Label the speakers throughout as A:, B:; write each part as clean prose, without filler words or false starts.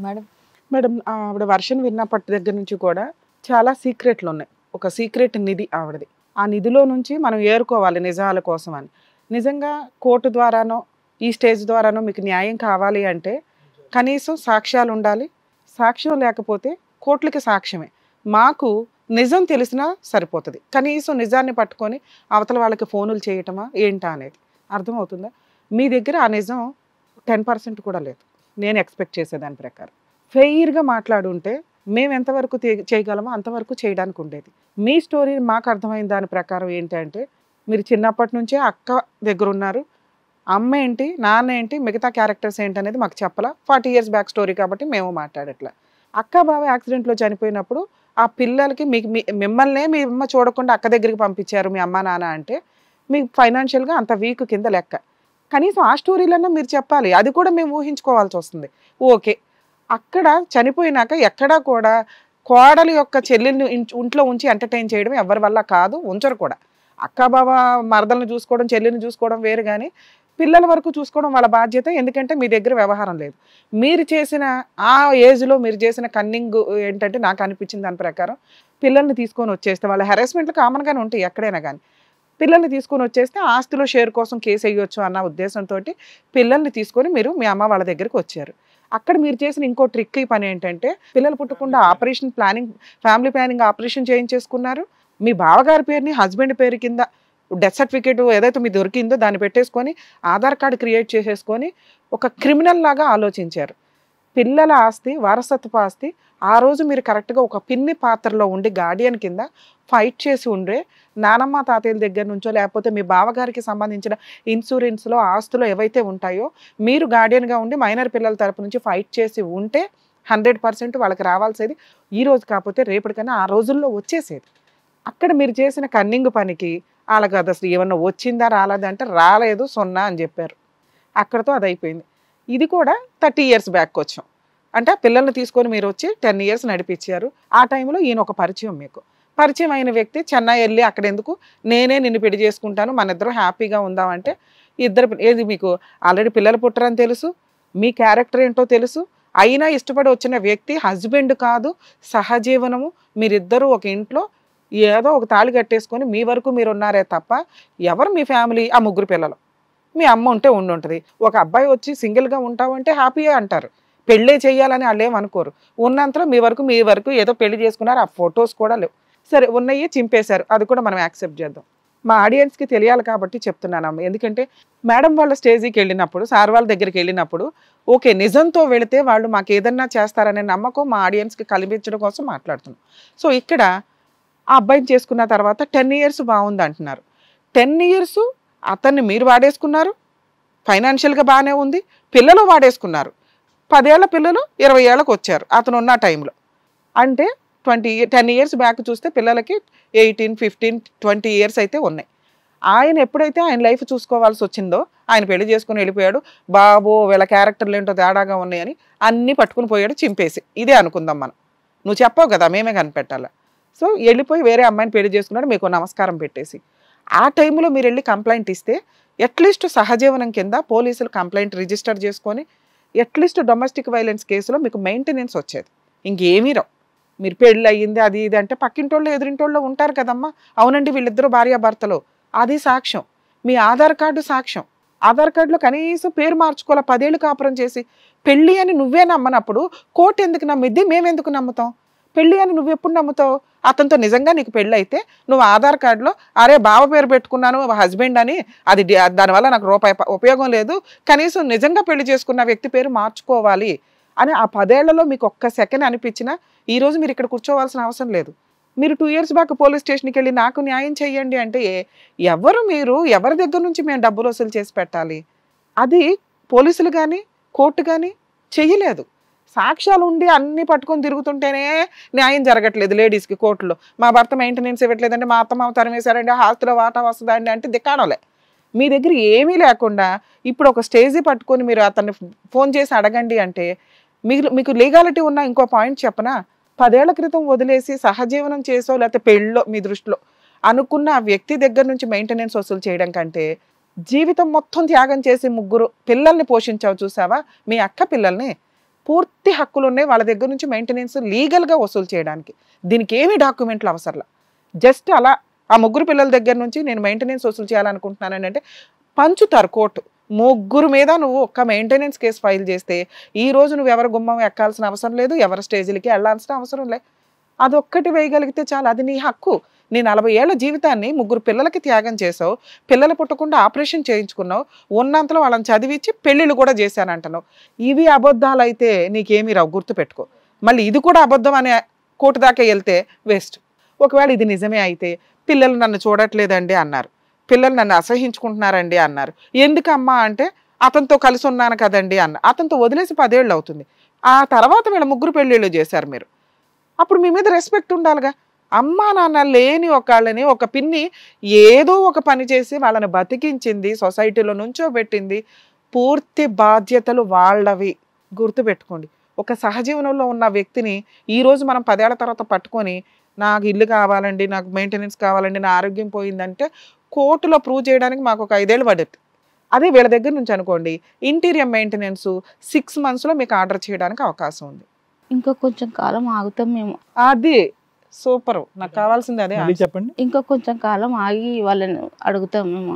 A: Madam.
B: Madam ఆవిడ version విన్నప్పటి దగ్గర నుంచి కూడా చాలా సీక్రెట్లు ఉన్నాయి. ఒక సీక్రెట్ నిధి ఆవిడది. ఆ నిధిలో నుంచి మనం ఏరుకోవాలి నిజాల కోసం అని. నిజంగా కోర్టు ద్వారానో, ఈ స్టేజ్ ద్వారానో మీకు న్యాయం కావాలి అంటే కనీసం సాక్ష్యాలు ఉండాలి. సాక్ష్యం లేకపోతే కోర్టులకి సాక్ష్యమే. మాకు నిజం తెలిసినా సరిపోతుంది. కనీసం నిజాన్ని పట్టుకొని అవతల వాళ్ళకి ఫోనులు చేయటమా ఏంటా అనేది అర్థమవుతుందా? మీ దగ్గర ఆ నిజం 10% కూడా లేదు. నేను ఎక్స్పెక్ట్ చేసేదాని ప్రకారం ఫెయిర్గా మాట్లాడుంటే మేము ఎంతవరకు చేయగలమో అంతవరకు చేయడానికి ఉండేది. మీ స్టోరీ మాకు అర్థమైన దాని ప్రకారం ఏంటంటే మీరు చిన్నప్పటి నుంచే అక్క దగ్గర ఉన్నారు. అమ్మ ఏంటి, నాన్న ఏంటి, మిగతా క్యారెక్టర్స్ ఏంటి అనేది మాకు చెప్పాలా. 40 years బ్యాక్ స్టోరీ కాబట్టి మేము మాట్లాడట్లా. అక్క బావ యాక్సిడెంట్లో చనిపోయినప్పుడు ఆ పిల్లలకి మీకు మిమ్మల్నే మీ అమ్మ చూడకుండా అక్క దగ్గరికి పంపించారు మీ అమ్మ నాన్న అంటే మీకు ఫైనాన్షియల్గా అంత వీక్ కింద లెక్క. కనీసం ఆ స్టోరీలన్నా మీరు చెప్పాలి. అది కూడా మేము ఊహించుకోవాల్సి వస్తుంది. ఓకే, అక్కడ చనిపోయినాక ఎక్కడా కూడా కోడలి యొక్క చెల్లెల్ని ఇంట్లో ఉంచి ఎంటర్టైన్ చేయడం ఎవరి వల్ల కాదు, ఉంచరు కూడా. అక్క బావ మరదలను చూసుకోవడం, చెల్లిని చూసుకోవడం వేరు, కానీ పిల్లల వరకు చూసుకోవడం వాళ్ళ బాధ్యత. ఎందుకంటే మీ దగ్గర వ్యవహారం లేదు. మీరు చేసిన ఆ ఏజ్లో మీరు చేసిన కన్నింగ్ ఏంటంటే నాకు అనిపించింది దాని ప్రకారం పిల్లల్ని తీసుకొని వచ్చేస్తే వాళ్ళ హెరాస్మెంట్లు కామన్గానే ఉంటాయి ఎక్కడైనా కానీ. పిల్లల్ని తీసుకొని వచ్చేస్తే ఆస్తిలో షేర్ కోసం కేసు వేయొచ్చు అన్న ఉద్దేశంతో పిల్లల్ని తీసుకొని మీరు మీ అమ్మ వాళ్ళ దగ్గరికి వచ్చారు. అక్కడ మీరు చేసిన ఇంకో ట్రిక్కీ పని ఏంటంటే పిల్లలు పుట్టకుండా operation planning, family planning operation చేయించేసుకున్నారు. మీ బావగారి పేరుని హస్బెండ్ పేరు కింద డెత్ సర్టిఫికేట్ ఏదైతే మీకు దొరికిందో దాన్ని పెట్టేసుకొని ఆధార్ కార్డు క్రియేట్ చేసేసుకొని ఒక క్రిమినల్ లాగా ఆలోచించారు. పిల్లల ఆస్తి, వారసత్వ ఆస్తి ఆ రోజు మీరు కరెక్ట్గా ఒక పిన్ని పాత్రలో ఉండి గార్డియన్ కింద ఫైట్ చేసి ఉండే నానమ్మ తాతయ్యల దగ్గర నుంచో లేకపోతే మీ బావగారికి సంబంధించిన ఇన్సూరెన్స్లో ఆస్తులు ఏవైతే ఉంటాయో మీరు గార్డియన్గా ఉండి మైనర్ పిల్లల తరపు నుంచి ఫైట్ చేసి ఉంటే 100% వాళ్ళకి రావాల్సేది ఈ రోజు కాకపోతే రేపటికన్నా ఆ రోజుల్లో వచ్చేసేది. అక్కడ మీరు చేసిన కన్నింగ్ పనికి వాళ్ళకి అది అసలు ఏమన్నా వచ్చిందా రాలేదంటే రాలేదు, 0 అని చెప్పారు. అక్కడతో అది అయిపోయింది. ఇది కూడా 30 years బ్యాక్ వచ్చాం. అంటే పిల్లల్ని తీసుకొని మీరు వచ్చి 10 years నడిపించారు. ఆ టైంలో ఈయన ఒక పరిచయం, మీకు పరిచయం అయిన వ్యక్తి చెన్నై వెళ్ళి అక్కడ ఎందుకు నేనే నిన్ను పెళ్లి చేసుకుంటాను, మన ఇద్దరు హ్యాపీగా ఉందామంటే ఏది మీకు ఆల్రెడీ పిల్లలు పుట్టరని తెలుసు, మీ క్యారెక్టర్ ఏంటో తెలుసు, అయినా ఇష్టపడి వచ్చిన వ్యక్తి హస్బెండ్ కాదు, సహజీవనము, మీరిద్దరూ ఒక ఇంట్లో ఏదో ఒక తాళి కట్టేసుకొని మీ వరకు మీరు ఉన్నారే తప్ప ఎవరు మీ ఫ్యామిలీ, ఆ 3 పిల్లలు, మీ అమ్మ ఉంటే ఉంటుంది. ఒక అబ్బాయి వచ్చి సింగిల్గా ఉంటావంటే హ్యాపీయే అంటారు, పెళ్ళే చేయాలని వాళ్ళు ఏమనుకోరు. ఉన్నంతలో మీ వరకు ఏదో పెళ్లి చేసుకున్నారు, ఆ ఫొటోస్ కూడా లేవు. సరే ఉన్నయ్యి చింపేశారు, అది కూడా మనం యాక్సెప్ట్ చేద్దాం. మా ఆడియన్స్కి తెలియాలి కాబట్టి చెప్తున్నానమ్మ. ఎందుకంటే మేడం వాళ్ళ స్టేజీకి వెళ్ళినప్పుడు, సార్ వాళ్ళ దగ్గరికి వెళ్ళినప్పుడు ఓకే నిజంతో వెళితే వాళ్ళు మాకు ఏదన్నా చేస్తారనే నమ్మకం మా ఆడియన్స్కి కల్పించడం కోసం మాట్లాడుతున్నాం. సో ఇక్కడ ఆ అబ్బాయిని చేసుకున్న తర్వాత 10 years బాగుంది అంటున్నారు. 10 years అతన్ని మీరు వాడేసుకున్నారు, ఫైనాన్షియల్గా బాగానే ఉంది, పిల్లలు వాడేసుకున్నారు. 10 ఏళ్ల పిల్లలు 20 ఏళ్ళకు వచ్చారు అతను ఉన్న టైంలో. అంటే 10 years బ్యాక్ చూస్తే పిల్లలకి 18, 15, 20 years అయితే ఉన్నాయి. ఆయన ఎప్పుడైతే ఆయన లైఫ్ చూసుకోవాల్సి వచ్చిందో ఆయన పెళ్లి చేసుకుని వెళ్ళిపోయాడు. బాబో వీళ్ళ క్యారెక్టర్లు ఏంటో తేడాగా ఉన్నాయని అన్నీ పట్టుకుని పోయాడు చింపేసి. ఇదే అనుకుందాం మనం, నువ్వు చెప్పావు కదా మేమే కనిపెట్టాలా. సో వెళ్ళిపోయి వేరే అమ్మాయిని పెళ్లి చేసుకున్నాడు, మీకు నమస్కారం పెట్టేసి. ఆ టైంలో మీరు వెళ్ళి కంప్లైంట్ ఇస్తే అట్లీస్ట్ సహజీవనం కింద పోలీసులు కంప్లైంట్ రిజిస్టర్ చేసుకొని అట్లీస్ట్ డొమెస్టిక్ వైలెన్స్ కేసులో మీకు మెయింటెనెన్స్ వచ్చేది. ఇంకేమీ రావు. మీరు పెళ్ళి అయ్యింది అది ఇది అంటే పక్కింటోళ్ళు ఎదురింటోళ్ళు ఉంటారు కదమ్మా, అవునండి వీళ్ళిద్దరూ భార్యాభర్తలు, అది సాక్ష్యం. మీ ఆధార్ కార్డు సాక్ష్యం. ఆధార్ కార్డులో కనీసం పేరు మార్చుకోవాలి, 10 ఏళ్ళు కాపురం చేసి. పెళ్ళి అని నువ్వే నమ్మనప్పుడు కోర్టు ఎందుకు నమ్మిద్ది, మేమెందుకు నమ్ముతాం? పెళ్ళి అని నువ్వు ఎప్పుడు నమ్ముతావు? అతనితో నిజంగా నీకు పెళ్ళి అయితే నువ్వు ఆధార్ కార్డులో అరే బావ పేరు పెట్టుకున్నాను హస్బెండ్ అని, అది దానివల్ల నాకు రూపాయి ఉపయోగం లేదు, కనీసం నిజంగా పెళ్లి చేసుకున్న వ్యక్తి పేరు మార్చుకోవాలి అని ఆ 10 ఏళ్లలో మీకు ఒక్క సెకండ్ అనిపించినా ఈరోజు మీరు ఇక్కడ కూర్చోవాల్సిన అవసరం లేదు. మీరు 2 years బ్యాక్ పోలీస్ స్టేషన్కి వెళ్ళి నాకు న్యాయం చేయండి అంటే మీరు ఎవరి దగ్గర నుంచి మేము డబ్బులు వసూలు చేసి పెట్టాలి? అది పోలీసులు కానీ కోర్టు కానీ చెయ్యలేదు. సాక్ష్యాలు ఉండి అన్నీ పట్టుకొని తిరుగుతుంటేనే న్యాయం జరగట్లేదు లేడీస్కి కోర్టులో. మా భర్త మెయింటెనెన్స్ ఇవ్వట్లేదండి, మా అత్తమ్మ తరిమేశారండి, ఆస్తిలో వాటా వస్తుందండి అంటే దిక్కాడలే. మీ దగ్గర ఏమీ లేకుండా ఇప్పుడు ఒక స్టేజీ పట్టుకొని మీరు అతన్ని ఫోన్ చేసి అడగండి అంటే మీకు లీగాలిటీ ఉన్న ఇంకో పాయింట్ చెప్పనా? 10 ఏళ్ల క్రితం వదిలేసి సహజీవనం చేసో లేకపోతే పెళ్ళో మీ దృష్టిలో అనుకున్న ఆ వ్యక్తి దగ్గర నుంచి మెయింటెనెన్స్ వసూలు చేయడం కంటే జీవితం మొత్తం త్యాగం చేసి 3 పిల్లల్ని పోషించావు చూసావా, మీ అక్క పిల్లల్ని, పూర్తి హక్కులు ఉన్నాయి వాళ్ళ దగ్గర నుంచి మెయింటెనెన్స్ లీగల్గా వసూలు చేయడానికి. దీనికి ఏమి డాక్యుమెంట్లు అవసరంలా. జస్ట్ అలా ఆ ముగ్గురు పిల్లల దగ్గర నుంచి నేను మెయింటెనెన్స్ వసూలు చేయాలనుకుంటున్నాను అంటే పంచుతారు కోర్టు. ముగ్గురు మీద నువ్వు ఒక్క మెయింటెనెన్స్ కేసు ఫైల్ చేస్తే ఈ రోజు నువ్వు ఎవరి గుమ్మం ఎక్కాల్సిన అవసరం లేదు, ఎవరి స్టేజ్లకి వెళ్ళాల్సిన అవసరం లేదు. అదొక్కటి వేయగలిగితే చాలు, అది నీ హక్కు. నీ 40 ఏళ్ల జీవితాన్ని ముగ్గురు పిల్లలకి త్యాగం చేసావు, పిల్లలు పుట్టకుండా ఆపరేషన్ చేయించుకున్నావు, ఉన్నంతలో వాళ్ళని చదివించి పెళ్ళిళ్ళు కూడా చేశానంటున్నావు. ఇవి అబద్ధాలు అయితే నీకేమీ రావు, గుర్తుపెట్టుకో. మళ్ళీ ఇది కూడా అబద్ధం అనే కోర్టు దాకా వెళ్తే వేస్ట్. ఒకవేళ ఇది నిజమే అయితే పిల్లలు నన్ను చూడట్లేదండి అన్నారు, పిల్లలు నన్ను అసహించుకుంటున్నారండి అన్నారు. ఎందుకమ్మా అంటే అతనితో కలిసి ఉన్నాను కదండి అన్న. అతనితో వదిలేసి 10 ఏళ్ళు అవుతుంది. ఆ తర్వాత వీళ్ళ ముగ్గురు పెళ్ళిళ్ళు చేశారు మీరు. అప్పుడు మీ మీద రెస్పెక్ట్ ఉండాలిగా. అమ్మా నాన్న లేని ఒకళ్ళని ఒక పిన్ని ఏదో ఒక పని చేసి వాళ్ళని బతికించింది, సొసైటీలో నుంచోబెట్టింది. పూర్తి బాధ్యతలు వాళ్ళవి, గుర్తుపెట్టుకోండి. ఒక సహజీవనంలో ఉన్న వ్యక్తిని ఈరోజు మనం 10 ఏళ్ల తర్వాత పట్టుకొని నాకు ఇల్లు కావాలండి, నాకు మెయింటెనెన్స్ కావాలండి, నా ఆరోగ్యం పోయిందంటే కోర్టులో ప్రూవ్ చేయడానికి మాకు ఒక 5 ఏళ్ళు పడుతుంది. అదే వీళ్ళ దగ్గర నుంచి అనుకోండి, ఇంటీరియర్ మెయింటెనెన్స్ 6 monthsలో మీకు ఆర్డర్ చేయడానికి అవకాశం ఉంది.
A: ఇంకా కొంచెం కాలం ఆగుతాం మేము.
B: అది సూపర్, నాకు కావాల్సింది అదే.
C: చెప్పండి.
A: ఇంకా కొంచెం కాలం ఆగి వాళ్ళని అడుగుతాం మేము.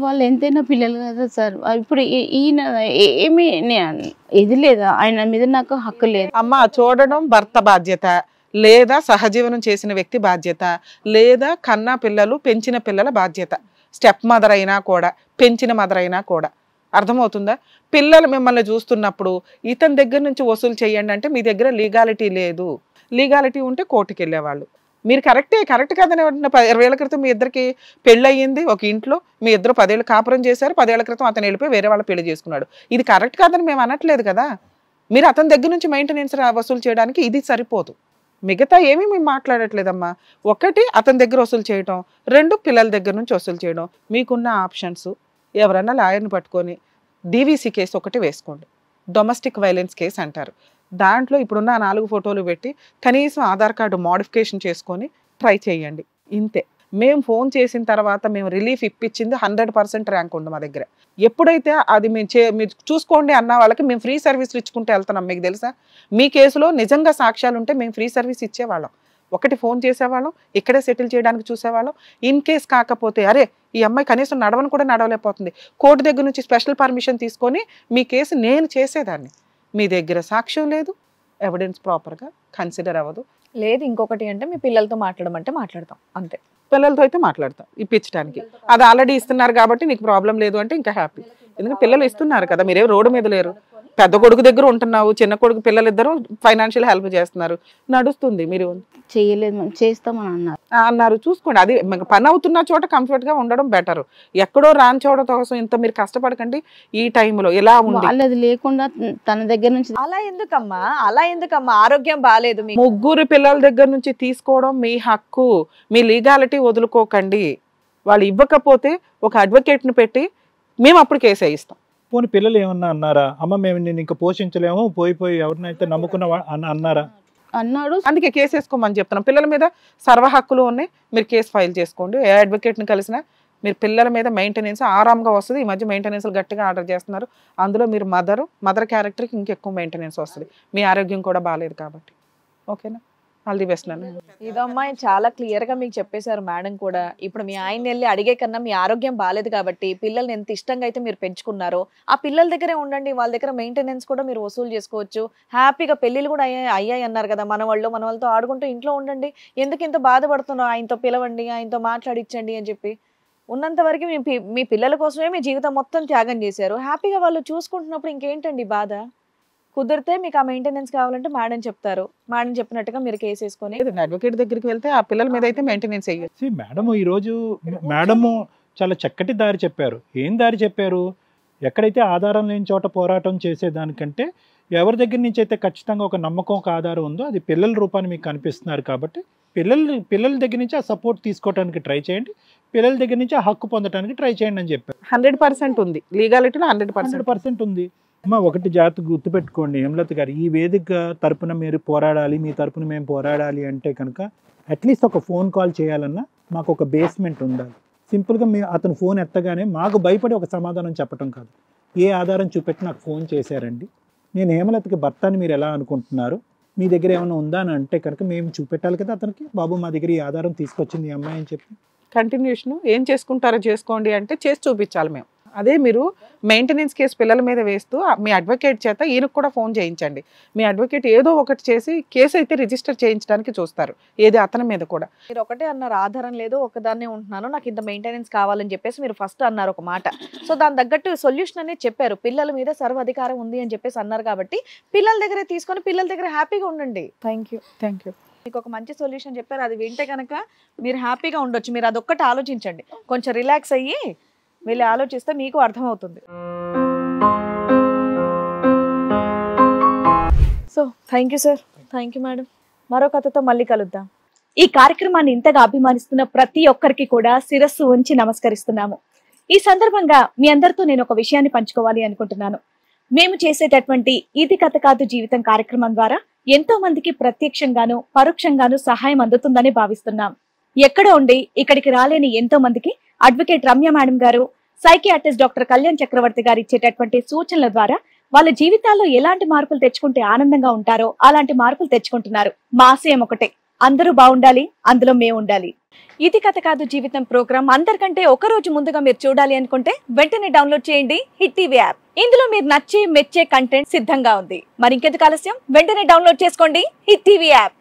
A: వాళ్ళు ఎంతైనా పిల్లలు కదా సార్. ఇప్పుడు ఈయన ఏమి ఇది లేదా, ఆయన మీద నాకు హక్కు లేదు.
B: అమ్మ చూడడం భర్త బాధ్యత, లేదా సహజీవనం చేసిన వ్యక్తి బాధ్యత, లేదా కన్నా పిల్లలు పెంచిన పిల్లల బాధ్యత. స్టెప్ మదర్ అయినా కూడా, పెంచిన మదర్ అయినా కూడా. అర్థమవుతుందా? పిల్లలు మిమ్మల్ని చూస్తున్నప్పుడు ఇతని దగ్గర నుంచి వసూలు చేయండి అంటే మీ దగ్గర లీగాలిటీ లేదు. లీగాలిటీ ఉంటే కోర్టుకి వెళ్ళేవాళ్ళు. మీరు కరెక్ట్ కాదని 20 ఏళ్ల క్రితం మీ ఇద్దరికి పెళ్ళి అయ్యింది ఒక ఇంట్లో, మీ ఇద్దరు 10 ఏళ్ళు కాపురం చేశారు, 10 ఏళ్ల క్రితం అతను వెళ్ళిపోయి వేరే వాళ్ళ పెళ్లి చేసుకున్నాడు. ఇది కరెక్ట్ కాదని మేము అనట్లేదు కదా. మీరు అతని దగ్గర నుంచి మెయింటెనెన్స్ వసూలు చేయడానికి ఇది సరిపోదు. మిగతా ఏమీ మేము మాట్లాడట్లేదమ్మా. ఒకటి అతని దగ్గర వసూలు చేయడం, 2 పిల్లల దగ్గర నుంచి వసూలు చేయడం. మీకున్న ఆప్షన్స్ ఎవరన్నా లాయర్ని పట్టుకొని డీవీసీ కేసు ఒకటి వేసుకోండి, డొమెస్టిక్ వైలెన్స్ కేసు అంటారు. దాంట్లో ఇప్పుడున్న 4 ఫోటోలు పెట్టి కనీసం ఆధార్ కార్డు మోడిఫికేషన్ చేసుకొని ట్రై చేయండి. ఇంతే. మేము ఫోన్ చేసిన తర్వాత మేము రిలీఫ్ ఇప్పించింది 100% ర్యాంక్ ఉంది మా దగ్గర. ఎప్పుడైతే అది మీరు చూసుకోండి అన్న వాళ్ళకి మేము ఫ్రీ సర్వీస్ ఇచ్చుకుంటూ వెళ్తున్నాం. మీకు తెలుసా, మీ కేసులో నిజంగా సాక్ష్యాలు ఉంటే మేము ఫ్రీ సర్వీస్ ఇచ్చేవాళ్ళం. ఒకటి ఫోన్ చేసేవాళ్ళం, ఇక్కడే సెటిల్ చేయడానికి చూసేవాళ్ళం. ఇన్ కేస్ కాకపోతే అరే ఈ అమ్మాయి కనీసం నడవని కూడా నడవలేకపోతుంది, కోర్టు దగ్గర నుంచి స్పెషల్ పర్మిషన్ తీసుకొని మీ కేసు నేను చేసేదాన్ని. మీ దగ్గర సాక్ష్యం లేదు, ఎవిడెన్స్ ప్రాపర్గా కన్సిడర్ అవ్వదు.
D: లేదు ఇంకొకటి అంటే మీ పిల్లలతో మాట్లాడమంటే మాట్లాడతాం అంతే.
B: పిల్లలతో అయితే మాట్లాడతాం ఇప్పించడానికి. అది ఆల్రెడీ ఇస్తున్నారు కాబట్టి నీకు ప్రాబ్లం లేదు అంటే ఇంకా హ్యాపీ. ఎందుకంటే పిల్లలు ఇస్తున్నారు కదా, మీరేం రోడ్డు మీద లేరు. పెద్ద కొడుకు దగ్గర ఉంటున్నావు, చిన్న కొడుకు పిల్లలిద్దరూ ఫైనాన్షియల్ హెల్ప్ చేస్తున్నారు, నడుస్తుంది. మీరు
A: చేయలేదు, చేస్తామని
B: అన్నారు. చూసుకోండి, అది పని అవుతున్న చోట కంఫర్ట్ గా ఉండడం బెటర్. ఎక్కడో రాని చోట కోసం ఇంత మీరు కష్టపడకండి. ఈ టైంలో ఎలా ఉంది,
A: వాళ్ళది లేకుండా తన దగ్గర నుంచి.
D: అలా ఎందుకమ్మా ఆరోగ్యం బాగాలేదు,
B: ముగ్గురు పిల్లల దగ్గర నుంచి తీసుకోవడం మీ హక్కు. మీ లీగాలిటీ వదులుకోకండి. వాళ్ళు ఇవ్వకపోతే ఒక అడ్వకేట్ ని పెట్టి మేము అప్పుడు కేసు వేయిస్తాం.
C: పోనీ పిల్లలు ఏమన్నా అన్నారా, అమ్మ మేము నేను ఇంకా పోషించలేము, పోయి ఎవరినైతే నమ్ముకున్న అన్నారా?
A: అన్నాడు.
B: అందుకే కేసు వేసుకోమని చెప్తున్నాం. పిల్లల మీద సర్వ హక్కులు ఉన్నాయి, మీరు కేసు ఫైల్ చేసుకోండి. ఏ అడ్వకేట్ని కలిసినా మీరు పిల్లల మీద మెయింటెనెన్స్ ఆరాంగా వస్తుంది. ఈ మధ్య మెయింటెనెన్స్ గట్టిగా ఆర్డర్ చేస్తున్నారు. అందులో మీరు మదర్ క్యారెక్టర్కి ఇంకెక్కువ మెయింటెనెన్స్ వస్తుంది. మీ ఆరోగ్యం కూడా బాగాలేదు కాబట్టి. ఓకేనా? ఆల్ ది బెస్ట్ నాన్న.
D: ఇదమ్మా చాలా క్లియర్ గా మీకు చెప్పేశారు మేడం కూడా. ఇప్పుడు మీ ఆయన వెళ్ళి అడిగే కన్నా మీ ఆరోగ్యం బాగాలేదు కాబట్టి పిల్లల్ని ఎంత ఇష్టంగా అయితే మీరు పెంచుకున్నారో ఆ పిల్లల దగ్గరే ఉండండి. వాళ్ళ దగ్గర మెయింటెనెన్స్ కూడా మీరు వసూలు చేసుకోవచ్చు. హ్యాపీగా పెళ్ళిళ్ళు కూడా అయ్యాయి అన్నారు కదా, మన వాళ్ళతో ఆడుకుంటూ ఇంట్లో ఉండండి. ఎందుకు ఇంత బాధపడుతున్నావు, ఆయనతో పిలవండి, ఆయనతో మాట్లాడించండి అని చెప్పి. ఉన్నంత వరకు మీ పిల్లల కోసమే మీ జీవితం మొత్తం త్యాగం చేశారు. హ్యాపీగా వాళ్ళు చూసుకుంటున్నప్పుడు ఇంకేంటండి బాధ. కుదిరితే మీకు ఆ మెయింటెనెన్స్ కావాలంటే మేడం చెప్తారు, మేడం చెప్పినట్టుగా మీరు కేసు వేసుకొని
B: అడ్వకేట్ దగ్గరికి వెళ్తే ఆ పిల్లల మీద అయితే మెయింటెనెన్స్ అయ్యేది.
C: మేడం ఈరోజు మేడము చాలా చక్కటి దారి చెప్పారు. ఏం దారి చెప్పారు? ఎక్కడైతే ఆధారం లేని చోట పోరాటం చేసేదానికంటే ఎవరి దగ్గర నుంచి అయితే ఖచ్చితంగా ఒక నమ్మకం, ఒక ఆధారం ఉందో అది పిల్లల రూపాన్ని మీకు కనిపిస్తున్నారు కాబట్టి పిల్లల దగ్గర నుంచి ఆ సపోర్ట్ తీసుకోవడానికి ట్రై చేయండి, పిల్లల దగ్గర నుంచి ఆ హక్కు పొందడానికి ట్రై చేయండి అని చెప్పారు.
B: 100% ఉంది, లీగాలిటీలో 100%
C: ఉంది. అమ్మ ఒకటి జాగ్రత్త గుర్తుపెట్టుకోండి హేమలత గారు, ఈ వేదిక తరపున మీరు పోరాడాలి, మీ తరపున మేము పోరాడాలి అంటే కనుక అట్లీస్ట్ ఒక ఫోన్ కాల్ చేయాలన్నా మాకు ఒక బేస్మెంట్ ఉండాలి. సింపుల్గా అతను ఫోన్ ఎత్తగానే మాకు భయపడి ఒక సమాధానం చెప్పడం కాదు, ఏ ఆధారం చూపెట్టి నాకు ఫోన్ చేశారండి, నేను హేమలతకి భర్త అని మీరు ఎలా అనుకుంటున్నారు, మీ దగ్గర ఏమైనా ఉందా అని అంటే కనుక మేము చూపెట్టాలి కదా అతనికి, బాబు మా దగ్గర ఈ ఆధారం తీసుకొచ్చింది ఈ అమ్మాయి అని చెప్పి.
B: కంటిన్యూషన్ ఏం చేసుకుంటారో చేసుకోండి అంటే చేసి చూపించాలి మేము. అదే మీరు మెయింటెనెన్స్ కేసు పిల్లల మీద వేస్తూ మీ అడ్వకేట్ చేత ఈయనకు కూడా ఫోన్ చేయించండి. మీ అడ్వకేట్ ఏదో ఒకటి చేసి కేసు అయితే రిజిస్టర్ చేయించడానికి చూస్తారు, ఏది అతని మీద కూడా.
D: మీరు ఒకటే అన్నారు, ఆధారం లేదు, ఒకదాన్నే ఉంటున్నాను, నాకు ఇంత మెయింటెనెన్స్ కావాలని చెప్పేసి మీరు ఫస్ట్ అన్నారు ఒక మాట. సో దాని తగ్గట్టు సొల్యూషన్ అనేది చెప్పారు, పిల్లల మీద సర్వాధికారం ఉంది అని చెప్పేసి అన్నారు. కాబట్టి పిల్లల దగ్గరే తీసుకొని పిల్లల దగ్గర హ్యాపీగా ఉండండి. Thank you. మీకు ఒక మంచి సొల్యూషన్ చెప్పారు, అది వింటే కనుక మీరు హ్యాపీగా ఉండొచ్చు. మీరు అదొక్కటి ఆలోచించండి, కొంచెం రిలాక్స్ అయ్యి వెళ్ళి ఆలోచిస్తే మీకు అర్థమవుతుంది. So thank you sir, thank you madam. మరో కథతో మళ్ళీ కలుద్దాం. ఈ కార్యక్రమాన్ని ఇంతగా అభిమానిస్తున్న ప్రతి ఒక్కరికి కూడా శిరస్సు ఉంచి నమస్కరిస్తున్నాము. ఈ సందర్భంగా మీ అందరితో నేను ఒక విషయాన్ని పంచుకోవాలి అనుకుంటున్నాను. మేము చేసేటటువంటి ఇది కథ కాదు జీవితం కార్యక్రమం ద్వారా ఎంతో మందికి ప్రత్యక్షంగాను పరోక్షంగాను సహాయం అందుతుందని భావిస్తున్నాం. ఎక్కడ ఉండి ఇక్కడికి రాలేని ఎంతో మందికి అడ్వకేట్ రమ్య మేడం గారు, సైకియాట్రిస్ట్ డాక్టర్ కళ్యాణ్ చక్రవర్తి గారు ఇచ్చేటటువంటి సూచనల ద్వారా వాళ్ళ జీవితాల్లో ఎలాంటి మార్పులు తెచ్చుకుంటే ఆనందంగా ఉంటారో అలాంటి మార్పులు తెచ్చుకుంటున్నారు. మా ఆశయం ఒకటే, అందరూ బాగుండాలి, అందులో మేము ఉండాలి. ఇది కథ కాదు జీవితం ప్రోగ్రామ్ అందరికంటే ఒక రోజు ముందుగా మీరు చూడాలి అనుకుంటే వెంటనే డౌన్లోడ్ చేయండి హిట్ టీవీ యాప్. ఇందులో మీరు నచ్చే మెచ్చే కంటెంట్ సిద్ధంగా ఉంది. మరి ఇంకెందుకు ఆలస్యం, వెంటనే డౌన్లోడ్ చేసుకోండి హిట్ టీవీ యాప్.